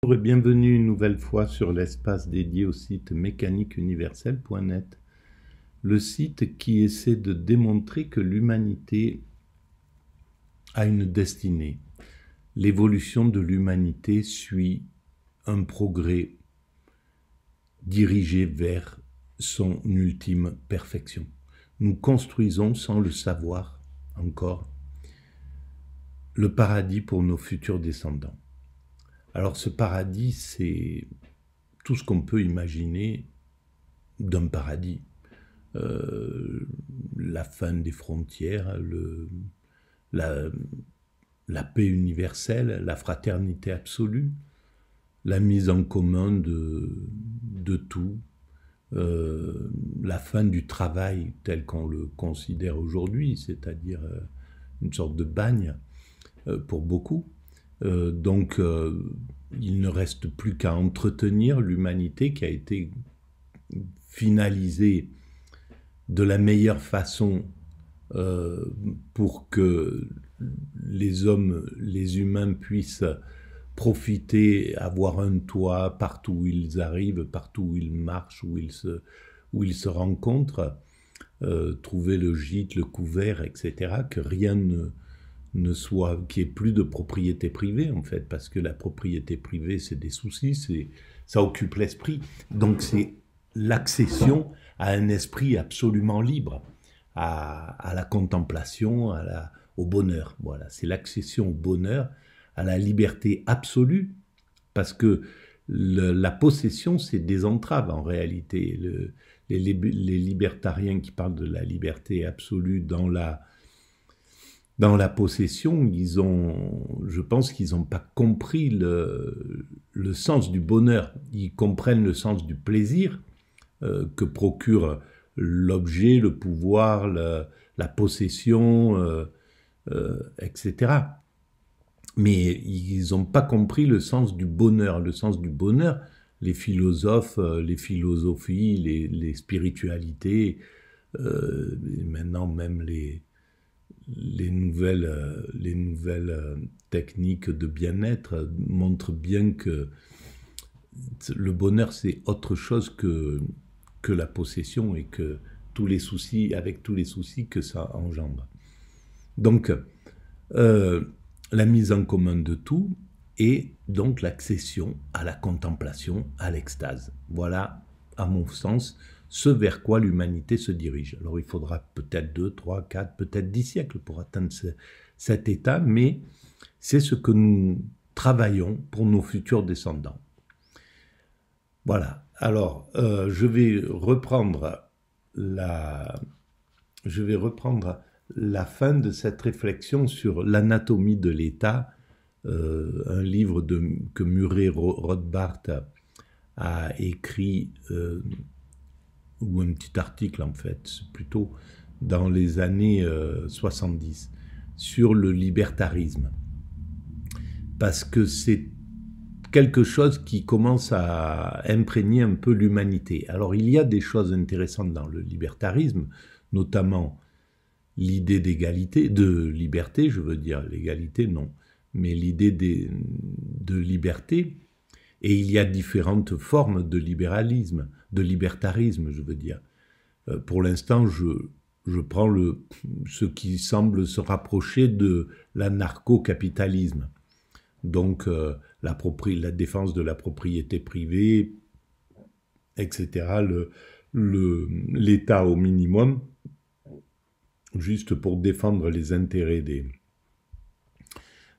Bonjour et bienvenue une nouvelle fois sur l'espace dédié au site mécaniqueuniverselle.net, le site qui essaie de démontrer que l'humanité a une destinée. L'évolution de l'humanité suit un progrès dirigé vers son ultime perfection. Nous construisons, sans le savoir encore, le paradis pour nos futurs descendants. Alors ce paradis, c'est tout ce qu'on peut imaginer d'un paradis. La fin des frontières, la paix universelle, la fraternité absolue, la mise en commun de tout, la fin du travail tel qu'on le considère aujourd'hui, c'est-à-dire une sorte de bagne pour beaucoup. Donc il ne reste plus qu'à entretenir l'humanité qui a été finalisée de la meilleure façon pour que les hommes, les humains puissent profiter, avoir un toit partout où ils arrivent, partout où ils marchent, où ils se rencontrent, trouver le gîte, le couvert, etc., que rien ne soit, qu'il n'y ait plus de propriété privée en fait, parce que la propriété privée c'est des soucis, ça occupe l'esprit, donc c'est l'accession à un esprit absolument libre, à la contemplation, au bonheur, voilà, c'est l'accession au bonheur, à la liberté absolue, parce que la possession c'est des entraves en réalité, les libertariens qui parlent de la liberté absolue dans la possession, je pense qu'ils n'ont pas compris le sens du bonheur. Ils comprennent le sens du plaisir que procure l'objet, le pouvoir, la possession, etc. Mais ils n'ont pas compris le sens du bonheur. Le sens du bonheur, les philosophes, les philosophies, les spiritualités, maintenant même les nouvelles techniques de bien-être montrent bien que le bonheur c'est autre chose que la possession et que tous les soucis que ça engendre. Donc la mise en commun de tout et donc l'accession à la contemplation, à l'extase. Voilà, à mon sens, ce vers quoi l'humanité se dirige. Alors il faudra peut-être 2, 3, 4, peut-être 10 siècles pour atteindre cet état, mais c'est ce que nous travaillons pour nos futurs descendants. Voilà, alors je vais reprendre la fin de cette réflexion sur l'anatomie de l'État, un livre que Murray Rothbard a écrit, ou un petit article en fait, plutôt dans les années 70, sur le libertarisme. Parce que c'est quelque chose qui commence à imprégner un peu l'humanité. Alors il y a des choses intéressantes dans le libertarisme, notamment l'idée d'égalité, de liberté, je veux dire, l'égalité non, mais l'idée de liberté. Et il y a différentes formes de libéralisme, de libertarisme, je veux dire. Pour l'instant, je prends ce qui semble se rapprocher de l'anarcho-capitalisme. Donc, la défense de la propriété privée, etc., l'État au minimum, juste pour défendre les intérêts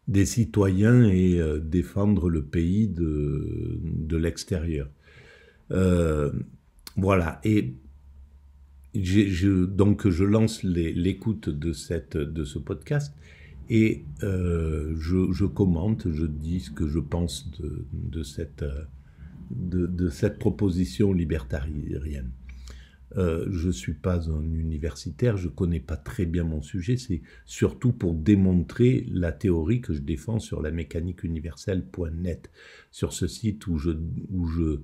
des citoyens et défendre le pays de l'extérieur. Voilà, et donc je lance l'écoute de ce podcast et je commente, je dis ce que je pense de cette proposition libertarienne. Je ne suis pas un universitaire, je ne connais pas très bien mon sujet, c'est surtout pour démontrer la théorie que je défends sur la mécaniqueuniverselle.net, sur ce site où je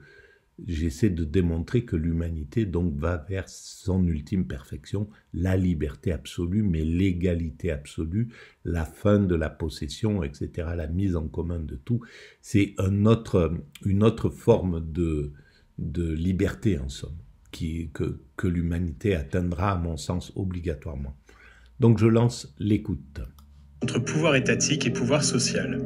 j'essaie de démontrer que l'humanité donc va vers son ultime perfection, la liberté absolue, mais l'égalité absolue, la fin de la possession, etc., la mise en commun de tout. C'est une autre forme de liberté, en somme, que l'humanité atteindra, à mon sens, obligatoirement. Donc je lance l'écoute. Entre pouvoir étatique et pouvoir social.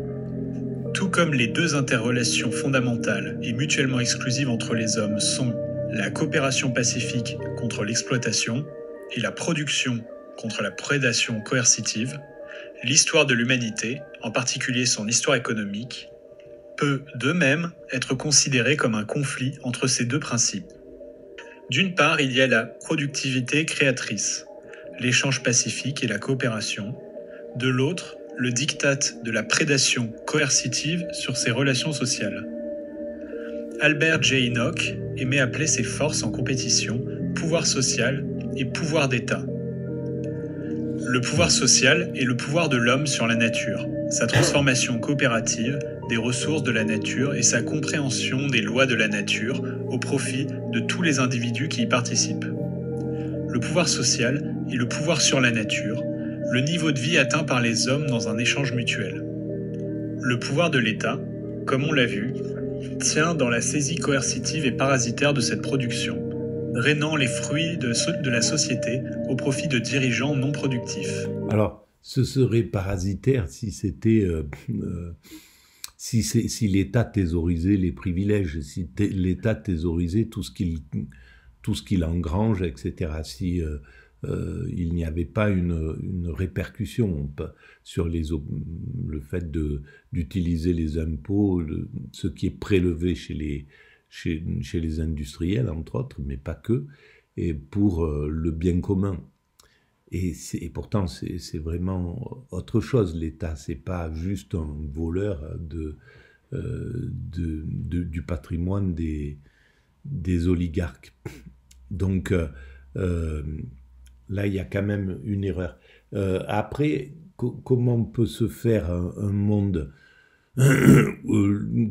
Tout comme les deux interrelations fondamentales et mutuellement exclusives entre les hommes sont la coopération pacifique contre l'exploitation et la production contre la prédation coercitive, l'histoire de l'humanité, en particulier son histoire économique, peut de même être considérée comme un conflit entre ces deux principes. D'une part, il y a la productivité créatrice, l'échange pacifique et la coopération. De l'autre, le diktat de la prédation coercitive sur ses relations sociales. Albert J. Enoch aimait appeler ces forces en compétition pouvoir social et pouvoir d'État. Le pouvoir social est le pouvoir de l'homme sur la nature, sa transformation coopérative des ressources de la nature et sa compréhension des lois de la nature au profit de tous les individus qui y participent. Le pouvoir social est le pouvoir sur la nature, le niveau de vie atteint par les hommes dans un échange mutuel. Le pouvoir de l'État, comme on l'a vu, tient dans la saisie coercitive et parasitaire de cette production, drainant les fruits de la société au profit de dirigeants non productifs. Alors, ce serait parasitaire si c'était... si l'État thésaurisait les privilèges, si l'État thésaurisait tout ce qu'il engrange, etc. Si il n'y avait pas une répercussion sur le fait d'utiliser les impôts, ce qui est prélevé chez les industriels, entre autres, mais pas que, et pour le bien commun. Et pourtant, c'est vraiment autre chose, l'État. C'est pas juste un voleur du patrimoine des oligarques. Donc, là, il y a quand même une erreur. Après, comment peut se faire un monde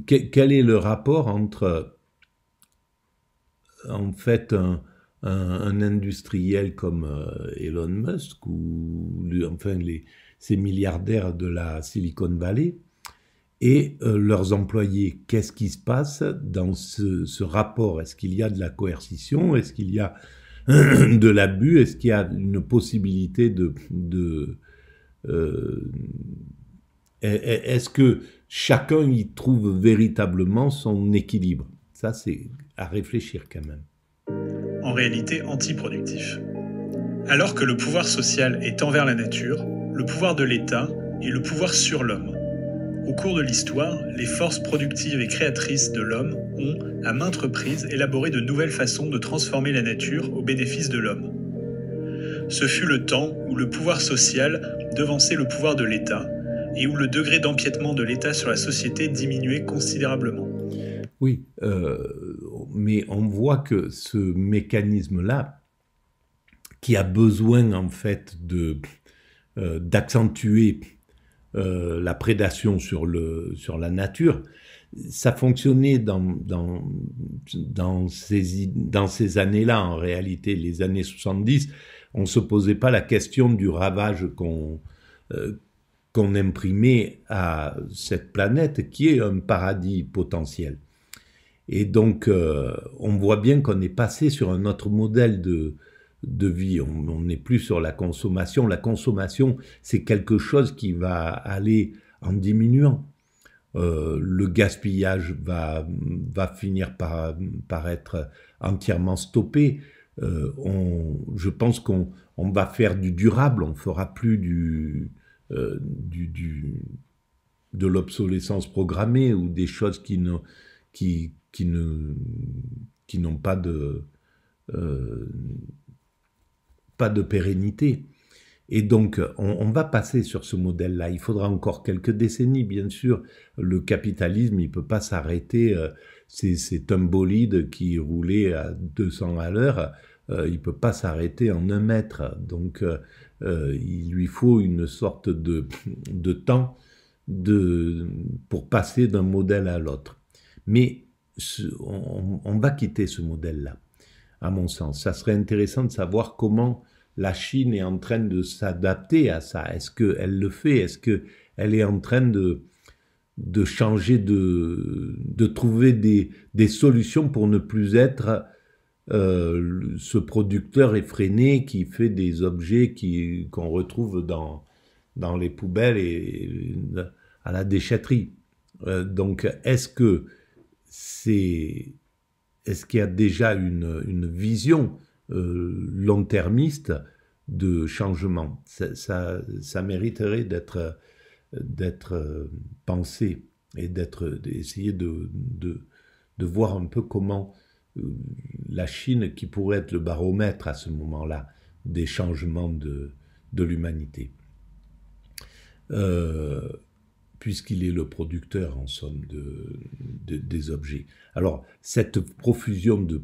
quel est le rapport entre, en fait, un industriel comme Elon Musk ou enfin ces milliardaires de la Silicon Valley et leurs employés? Qu'est-ce qui se passe dans ce rapport? Est-ce qu'il y a de la coercition? Est-ce qu'il y a de l'abus? Est-ce qu'il y a une possibilité est-ce que chacun y trouve véritablement son équilibre? Ça, c'est à réfléchir quand même. En réalité antiproductif. Alors que le pouvoir social est envers la nature, le pouvoir de l'État est le pouvoir sur l'homme. Au cours de l'histoire, les forces productives et créatrices de l'homme ont, à maintes reprises, élaboré de nouvelles façons de transformer la nature au bénéfice de l'homme. Ce fut le temps où le pouvoir social devançait le pouvoir de l'État et où le degré d'empiètement de l'État sur la société diminuait considérablement. Oui, mais on voit que ce mécanisme-là, qui a besoin en fait d'accentuer la prédation sur la nature, ça fonctionnait dans ces années-là, en réalité, les années 70, on ne se posait pas la question du ravage qu'on imprimait à cette planète qui est un paradis potentiel. Et donc, on voit bien qu'on est passé sur un autre modèle de vie. On n'est plus sur la consommation. La consommation, c'est quelque chose qui va aller en diminuant. Le gaspillage va finir par être entièrement stoppé. Je pense qu'on va faire du durable. On ne fera plus de l'obsolescence programmée ou des choses qui n'ont pas de pérennité. Et donc, on va passer sur ce modèle-là. Il faudra encore quelques décennies, bien sûr. Le capitalisme, il ne peut pas s'arrêter. C'est un bolide qui roulait à 200 à l'heure. Il ne peut pas s'arrêter en 1 mètre. Donc, il lui faut une sorte de temps pour passer d'un modèle à l'autre. Mais on va quitter ce modèle-là, à mon sens. Ça serait intéressant de savoir comment la Chine est en train de s'adapter à ça. Est-ce qu'elle le fait? Est-ce qu'elle est en train de changer, de trouver des solutions pour ne plus être ce producteur effréné qui fait des objets qu'on retrouve dans les poubelles et à la déchetterie. Donc, est-ce qu'il y a déjà une vision long-termiste de changement? Ça mériterait d'être pensé et d'essayer de voir un peu comment la Chine, qui pourrait être le baromètre à ce moment-là des changements de l'humanité, puisqu'il est le producteur en somme des objets. Alors cette profusion de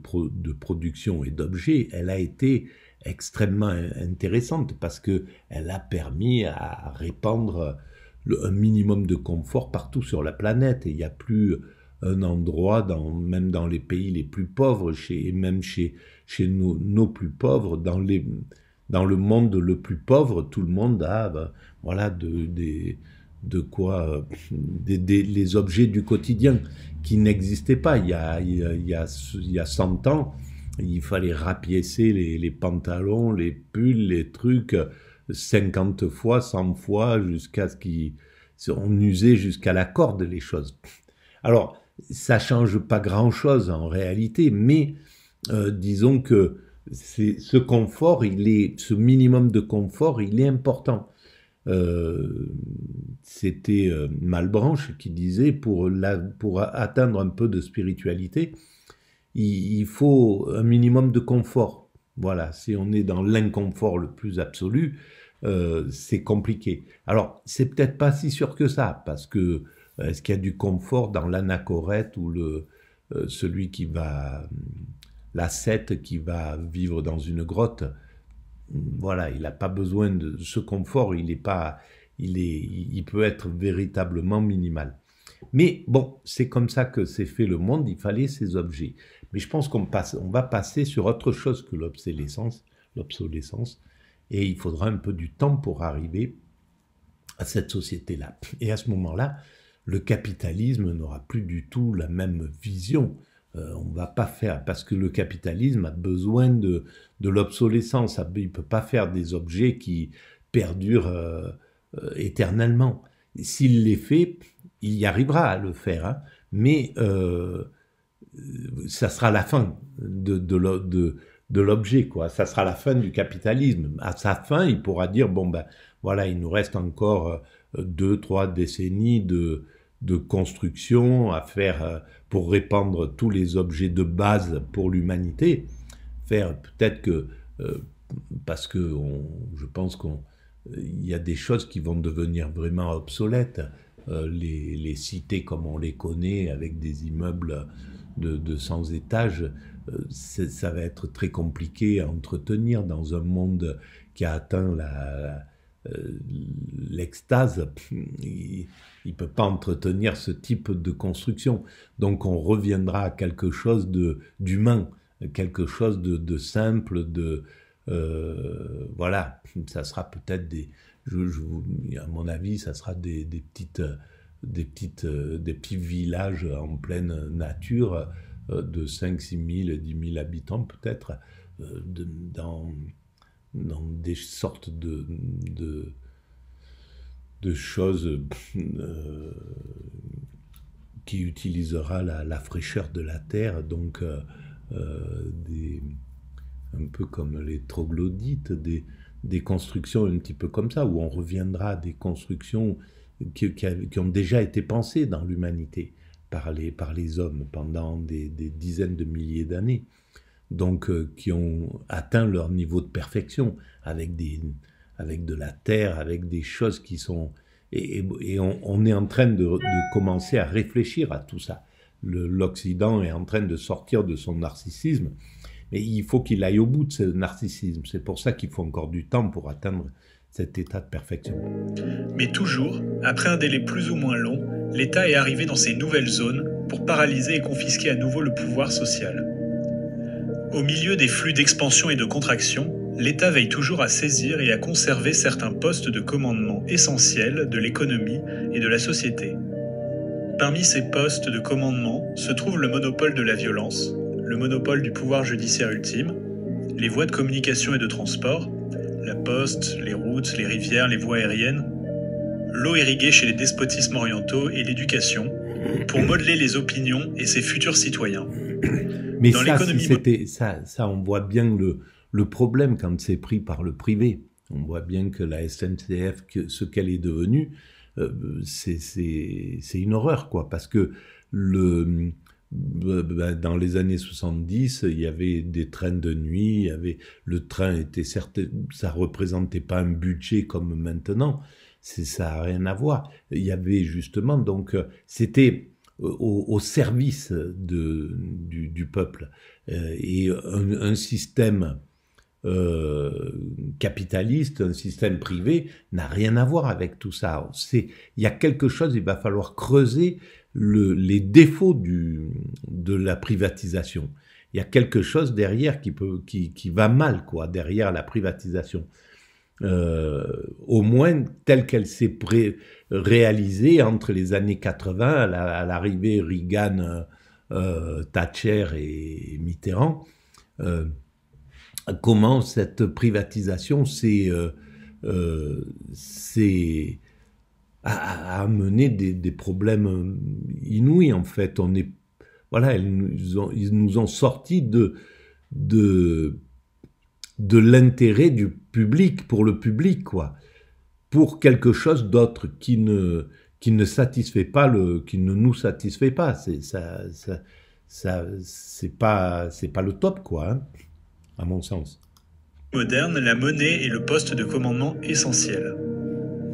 production et d'objets, elle a été extrêmement intéressante parce qu'elle a permis à répandre un minimum de confort partout sur la planète. Et il n'y a plus un endroit, même dans les pays les plus pauvres, même chez nos plus pauvres, dans le monde le plus pauvre, tout le monde a voilà, les objets du quotidien qui n'existaient pas. Il y a 100 ans, il fallait rapiécer les pantalons, les pulls, les trucs 50 fois, 100 fois, jusqu'à ce qu'on usait jusqu'à la corde les choses. Alors, ça change pas grand-chose en réalité, mais disons que ce confort, ce minimum de confort, il est important. C'était Malebranche qui disait pour atteindre un peu de spiritualité, il faut un minimum de confort. Voilà, si on est dans l'inconfort le plus absolu, c'est compliqué. Alors, c'est peut-être pas si sûr que ça, parce que est-ce qu'il y a du confort dans l'anachorète ou celui qui va, l'ascète qui va vivre dans une grotte? Voilà, il n'a pas besoin de ce confort, il peut être véritablement minimal. Mais bon, c'est comme ça que s'est fait le monde, il fallait ces objets. Mais je pense qu'on va passer sur autre chose que l'obsolescence, et il faudra un peu du temps pour arriver à cette société-là. Et à ce moment-là, le capitalisme n'aura plus du tout la même vision. On ne va pas faire, parce que le capitalisme a besoin de l'obsolescence. Il ne peut pas faire des objets qui perdurent éternellement. S'il les fait, il y arrivera à le faire, hein, mais ça sera la fin de l'objet, quoi. Ça sera la fin du capitalisme. À sa fin, il pourra dire, bon ben voilà, il nous reste encore 2-3 décennies de construction à faire pour répandre tous les objets de base pour l'humanité. Faire peut-être que, parce que je pense qu'il y a des choses qui vont devenir vraiment obsolètes. Les cités comme on les connaît, avec des immeubles de 100 étages, ça va être très compliqué à entretenir dans un monde qui a atteint l'extase. Il ne peut pas entretenir ce type de construction. Donc on reviendra à quelque chose d'humain, quelque chose de simple, voilà, ça sera peut-être à mon avis, ça sera des petits villages en pleine nature de 5, 6 000, 10 000 habitants peut-être, dans des sortes de choses qui utilisera la fraîcheur de la terre, donc un peu comme les troglodytes, des constructions un petit peu comme ça, où on reviendra à des constructions qui ont déjà été pensées dans l'humanité par les hommes pendant des dizaines de milliers d'années, donc qui ont atteint leur niveau de perfection avec de la terre, avec des choses qui sont... Et on est en train de commencer à réfléchir à tout ça. L'Occident est en train de sortir de son narcissisme, mais il faut qu'il aille au bout de ce narcissisme. C'est pour ça qu'il faut encore du temps pour atteindre cet état de perfection. Mais toujours, après un délai plus ou moins long, l'État est arrivé dans ces nouvelles zones pour paralyser et confisquer à nouveau le pouvoir social. Au milieu des flux d'expansion et de contraction, l'État veille toujours à saisir et à conserver certains postes de commandement essentiels de l'économie et de la société. Parmi ces postes de commandement se trouve le monopole de la violence, le monopole du pouvoir judiciaire ultime, les voies de communication et de transport, la poste, les routes, les rivières, les voies aériennes, l'eau irriguée chez les despotismes orientaux et l'éducation, pour modeler les opinions et ses futurs citoyens. Mais dans ça, on voit bien le problème quand c'est pris par le privé. On voit bien que la SNCF, ce qu'elle est devenue, c'est une horreur, quoi, parce que dans les années 70, il y avait des trains de nuit, le train était ça représentait pas un budget comme maintenant, ça n'a rien à voir. Il y avait justement, donc, c'était au service du peuple. Et un système capitaliste, un système privé n'a rien à voir avec tout ça. Il y a quelque chose, il va falloir creuser les défauts de la privatisation. Il y a quelque chose derrière qui va mal, quoi, derrière la privatisation. Au moins telle qu'elle s'est réalisée entre les années 80 à l'arrivée Reagan, Thatcher et Mitterrand. Comment cette privatisation a amené des problèmes inouïs, en fait. Ils nous ont sortis de l'intérêt du public, pour le public, quoi, pour quelque chose d'autre qui ne satisfait pas qui ne nous satisfait pas. C'est pas le top, quoi, hein, à mon sens. Moderne, la monnaie est le poste de commandement essentiel.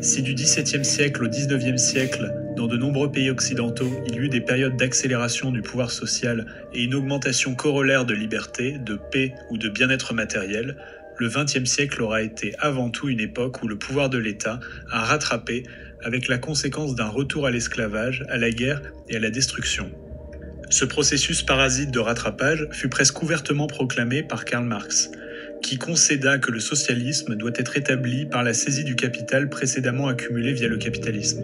Si du XVIIe siècle au XIXe siècle, dans de nombreux pays occidentaux, il y eut des périodes d'accélération du pouvoir social et une augmentation corollaire de liberté, de paix ou de bien-être matériel, le XXe siècle aura été avant tout une époque où le pouvoir de l'État a rattrapé, avec la conséquence d'un retour à l'esclavage, à la guerre et à la destruction. Ce processus parasite de rattrapage fut presque ouvertement proclamé par Karl Marx, qui concéda que le socialisme doit être établi par la saisie du capital précédemment accumulé via le capitalisme.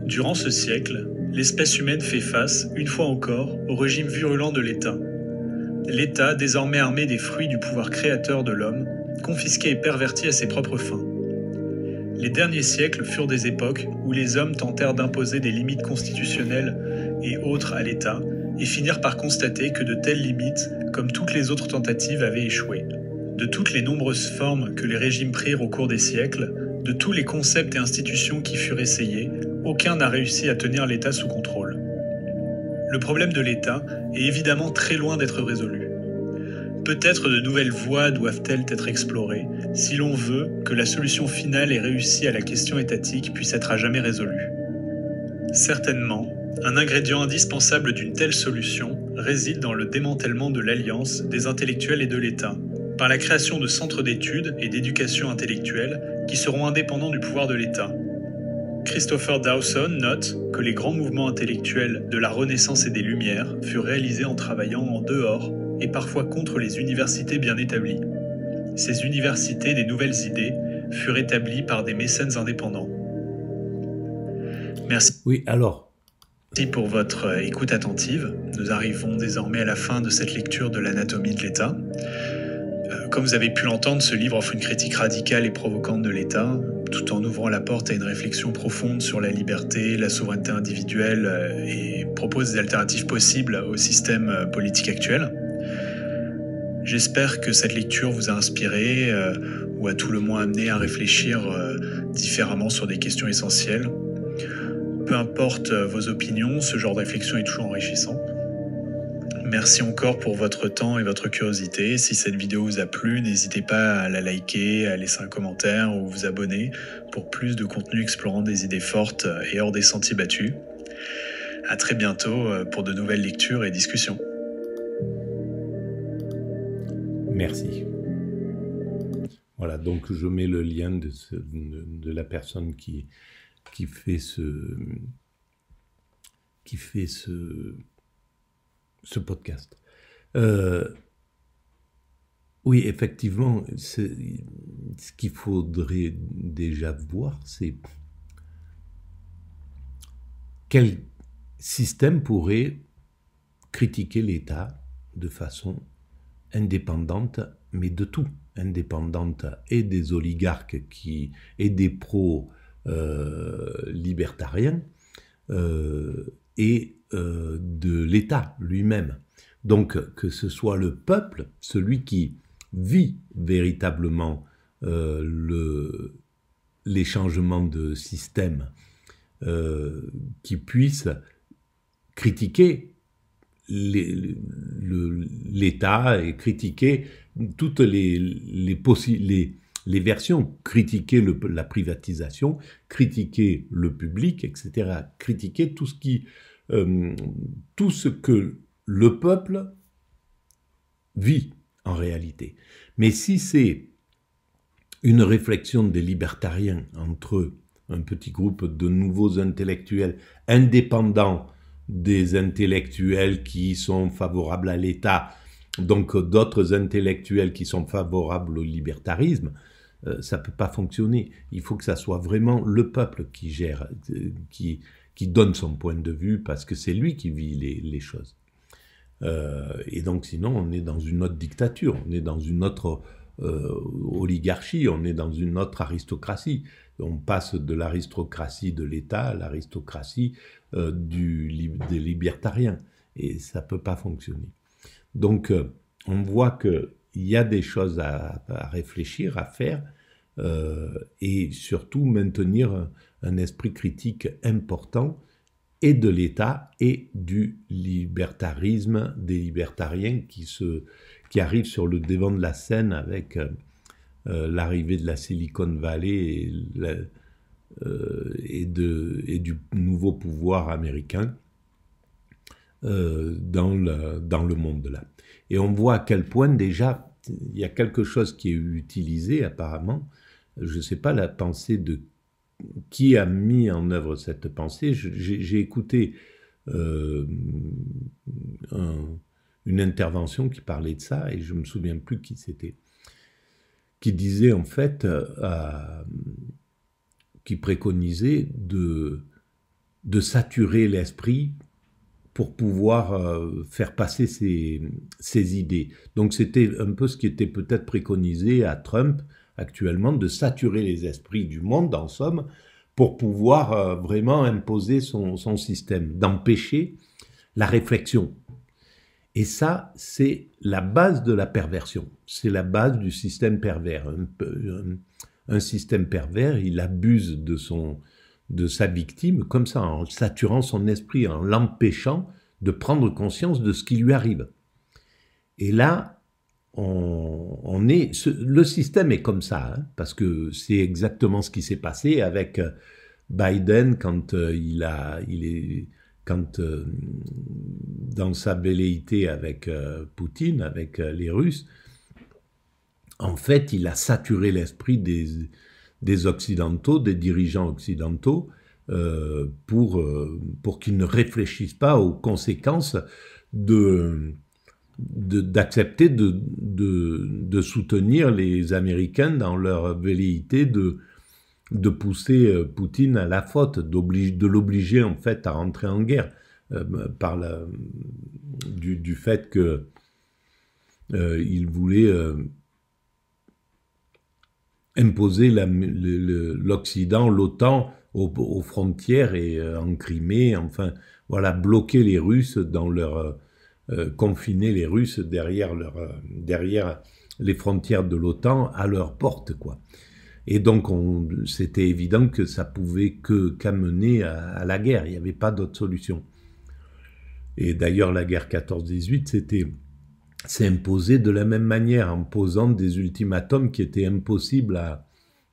Durant ce siècle, l'espèce humaine fait face, une fois encore, au régime virulent de l'État. L'État, désormais armé des fruits du pouvoir créateur de l'homme, confisqué et perverti à ses propres fins. Les derniers siècles furent des époques où les hommes tentèrent d'imposer des limites constitutionnelles et autres à l'État, et finirent par constater que de telles limites, comme toutes les autres tentatives, avaient échoué. De toutes les nombreuses formes que les régimes prirent au cours des siècles, de tous les concepts et institutions qui furent essayés, aucun n'a réussi à tenir l'État sous contrôle. Le problème de l'État est évidemment très loin d'être résolu. Peut-être de nouvelles voies doivent-elles être explorées, si l'on veut que la solution finale et réussie à la question étatique puisse être à jamais résolue. Certainement, un ingrédient indispensable d'une telle solution réside dans le démantèlement de l'alliance des intellectuels et de l'État, par la création de centres d'études et d'éducation intellectuelle qui seront indépendants du pouvoir de l'État. Christopher Dawson note que les grands mouvements intellectuels de la Renaissance et des Lumières furent réalisés en travaillant en dehors et parfois contre les universités bien établies. Ces universités des nouvelles idées furent établies par des mécènes indépendants. Merci. Oui, alors. Merci pour votre écoute attentive. Nous arrivons désormais à la fin de cette lecture de l'anatomie de l'État. Comme vous avez pu l'entendre, ce livre offre une critique radicale et provocante de l'État, tout en ouvrant la porte à une réflexion profonde sur la liberté, la souveraineté individuelle et propose des alternatives possibles au système politique actuel. J'espère que cette lecture vous a inspiré ou à tout le moins amené à réfléchir différemment sur des questions essentielles. Peu importe vos opinions, ce genre de réflexion est toujours enrichissant. Merci encore pour votre temps et votre curiosité. Si cette vidéo vous a plu, n'hésitez pas à la liker, à laisser un commentaire ou vous abonner pour plus de contenu explorant des idées fortes et hors des sentiers battus. À très bientôt pour de nouvelles lectures et discussions. Merci. Voilà, donc je mets le lien de la personne qui fait qui fait ce podcast. Oui, effectivement, ce qu'il faudrait déjà voir, c'est quel système pourrait critiquer l'État de façon indépendante, mais de tout, indépendante et des oligarques et des pro-libertariens et de l'État lui-même. Donc que ce soit le peuple, celui qui vit véritablement les changements de système, qui puisse critiquer l'État et critiquer toutes les versions, critiquer la privatisation, critiquer le public, etc., critiquer tout ce que le peuple vit en réalité. Mais si c'est une réflexion des libertariens entre eux, un petit groupe de nouveaux intellectuels indépendants des intellectuels qui sont favorables à l'État, donc d'autres intellectuels qui sont favorables au libertarisme, ça ne peut pas fonctionner. Il faut que ça soit vraiment le peuple qui gère, qui donne son point de vue, parce que c'est lui qui vit les choses. Et donc sinon, on est dans une autre dictature, on est dans une autre oligarchie, on est dans une autre aristocratie. On passe de l'aristocratie de l'État à l'aristocratie des libertariens. Et ça ne peut pas fonctionner. Donc, on voit qu'il y a des choses à réfléchir, à faire, et surtout maintenir un esprit critique important, et de l'État et du libertarisme, des libertariens qui arrivent sur le devant de la scène avec l'arrivée de la Silicon Valley et du nouveau pouvoir américain dans le monde là. Et on voit à quel point déjà il y a quelque chose qui est utilisé apparemment. Je ne sais pas la pensée de qui a mis en œuvre cette pensée. J'ai écouté une intervention qui parlait de ça, et je ne me souviens plus qui c'était, qui disait en fait, qui préconisait de saturer l'esprit pour pouvoir faire passer ses idées. Donc c'était un peu ce qui était peut-être préconisé à Trump actuellement, de saturer les esprits du monde, en somme, pour pouvoir vraiment imposer son système, d'empêcher la réflexion. Et ça, c'est la base de la perversion, c'est la base du système pervers. Un système pervers, il abuse de sa victime comme ça, en saturant son esprit, en l'empêchant de prendre conscience de ce qui lui arrive. Et là, le système est comme ça, hein, parce que c'est exactement ce qui s'est passé avec Biden quand dans sa velléité avec Poutine, avec les Russes. En fait, il a saturé l'esprit des Occidentaux, des dirigeants occidentaux, pour qu'ils ne réfléchissent pas aux conséquences d'accepter de soutenir les Américains dans leur velléité de pousser Poutine à la faute, de l'obliger en fait à rentrer en guerre du fait que il voulait imposer l'Occident, l'OTAN aux frontières et en Crimée, enfin voilà, bloquer les Russes dans leur confiner les Russes derrière les frontières de l'OTAN à leur porte, quoi. Et donc c'était évident que ça pouvait qu'amener à la guerre, il n'y avait pas d'autre solution. Et d'ailleurs la guerre 14-18 s'est imposée de la même manière, en posant des ultimatums qui étaient impossibles à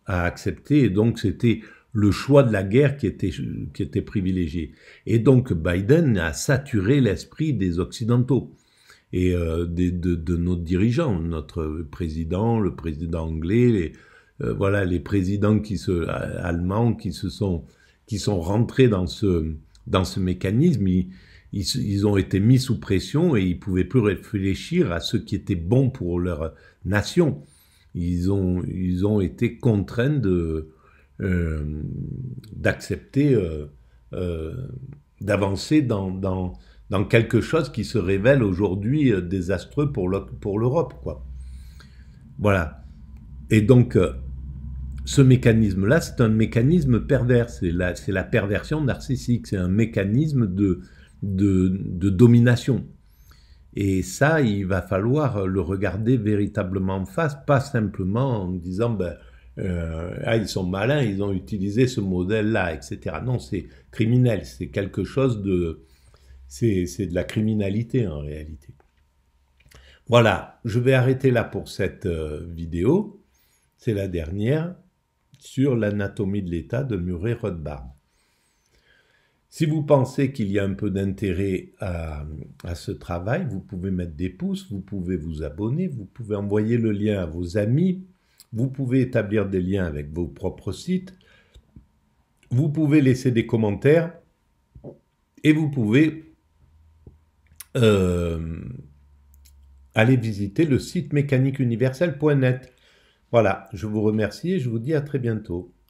accepter, et donc c'était le choix de la guerre qui était privilégié. Et donc Biden a saturé l'esprit des Occidentaux et de nos dirigeants, notre président, le président anglais, les présidents allemands qui sont rentrés dans ce dans ce mécanisme, ils ont été mis sous pression et ils ne pouvaient plus réfléchir à ce qui était bon pour leur nation. Ils ont été contraints d'accepter, d'avancer dans quelque chose qui se révèle aujourd'hui désastreux pour l'Europe, quoi. Voilà. Et donc, ce mécanisme-là, c'est un mécanisme pervers, c'est la perversion narcissique, c'est un mécanisme de domination. Et ça, il va falloir le regarder véritablement en face, pas simplement en disant ils sont malins, ils ont utilisé ce modèle-là, etc. Non, c'est criminel, c'est quelque chose c'est de la criminalité en réalité. Voilà, je vais arrêter là pour cette vidéo. C'est la dernière sur l'anatomie de l'État de Murray Rothbard. Si vous pensez qu'il y a un peu d'intérêt à ce travail, vous pouvez mettre des pouces, vous pouvez vous abonner, vous pouvez envoyer le lien à vos amis, vous pouvez établir des liens avec vos propres sites, vous pouvez laisser des commentaires et vous pouvez aller visiter le site mécaniqueuniverselle.net. Voilà, je vous remercie et je vous dis à très bientôt.